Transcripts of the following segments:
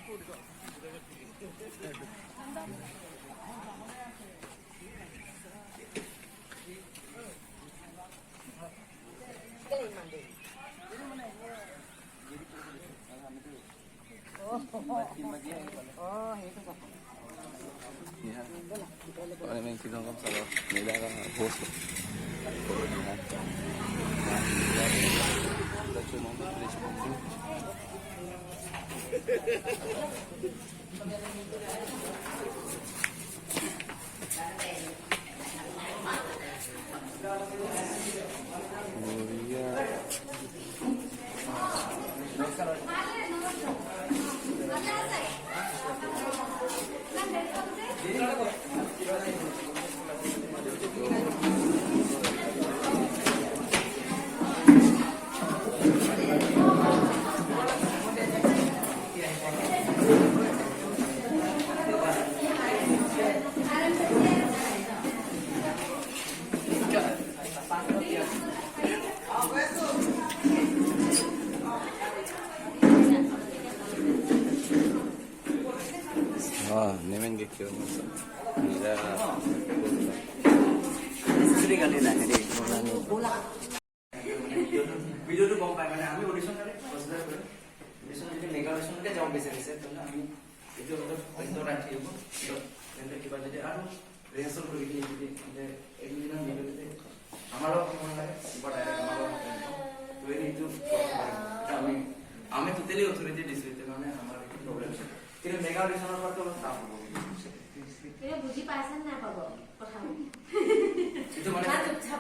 Ano yung tinanggap sa nila ka host. Nemen geçiyorum. Nila. Sering kali lah jadi. Video tu kau pakai mana? Kami audition kali. Audition jadi mega audition kan jauh besar besar tu na. Kami itu untuk nanti itu. Nanti kita jadi anu rehearsal pergi jadi. Ini na video tu. Amalo mana? Siapa ada amalo. Tu ini itu. Kami tu teli authority district mana हमारे problem. Kira mega audition apa tu tak. Kira buji pasan na pabo কথা itu mana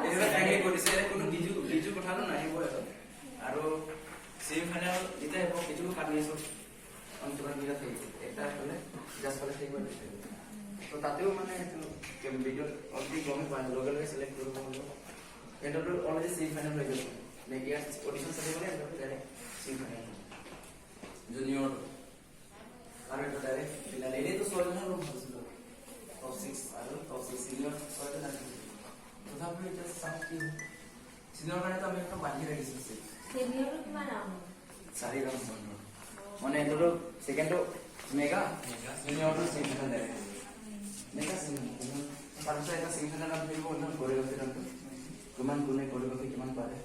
এটা family কৰিছে কোনো বিজু কথানো নাই হ'ব আৰু semi final এটা হ'ব কিছু কাটি আছে অন্তৰা বিৰা થઈ এটা হলে জাস্ট হলে થઈ গ'ল তো তাতেও মানে ভিডিও অতি গমে পাই লগে লগে সিলেক্ট কৰিব লাগিব এটা তো অলৰেডি সেমি ফাইনাল হৈ গৈছে নেকি অডিশন চাই গলে এটা ডাইৰেক্ট সেমি ফাইনাল জুনিয়ৰ আৰু এটা ডাইৰেক্ট ফিনাল এনে তো সলনা ৰূপ হৈছিল top 6 আৰু top 6 senior সলনা আছে তথাপি এটা সাকি সিনিয়ৰ কাৰণে আমি একটা বান্ধি ৰাখিছো সিনিয়ৰ কিমান নাম চাৰি ৰাউণ্ড মানে এটো সেকেন্ড মেগা জুনিয়ৰটো সেমিফাইনাল আছে মেগা সেমিফাইনাল তাৰপিছত এটা সেমিফাইনাল আমি কৰিব না কোৰিওগ্ৰাফি ৰাউণ্ড কিমান কোনে কোৰিওগ্ৰাফি কিমান পাৰে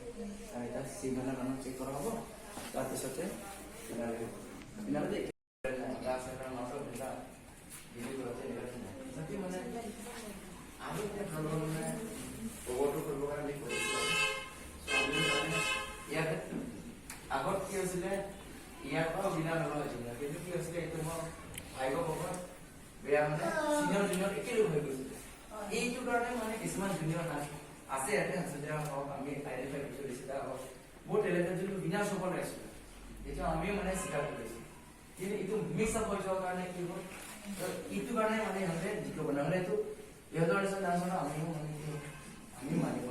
আৰু এটা সেমিফাইনাল ৰাউণ্ড চেক কৰা হ'ব তাৰপিছতে ফিনালে ক্লাছ এটা নটো এটা ভিডিও কৰতে তাকি মানে আমি এটা ভাল মানে ওভাৰটো কৰিব কাৰণে কৰিছো আমি মানে ইয়াত আগত কি হৈছিলে ইয়াৰ পৰা বিনা নলয় হৈছিলে কিন্তু কি হৈছিলে এইটো মই ভাইব বাবা বেয়া মানে সিনিয়ৰ জুনিয়ৰ একেলগে হৈ গৈছিলে এইটো কাৰণে মানে কিছুমান জুনিয়ৰ আছে ইয়াতে আছে যে আমি আইডেন্টিফাই কৰিছো এটা বহুত টেলেন্টেড যোনটো বিনা সফল হৈছিলে এইটো আমি মানে স্বীকাৰ কৰিছো কিন্তু এইটো মিক্স আপ হৈ যোৱাৰ কাৰণে কি হ'ল এইটো কাৰণে মানে সিহঁতে জিকিব নহ'লে এইটো ইহঁতৰ নিচিনা নাজানো আমিও মানে আমি মানিব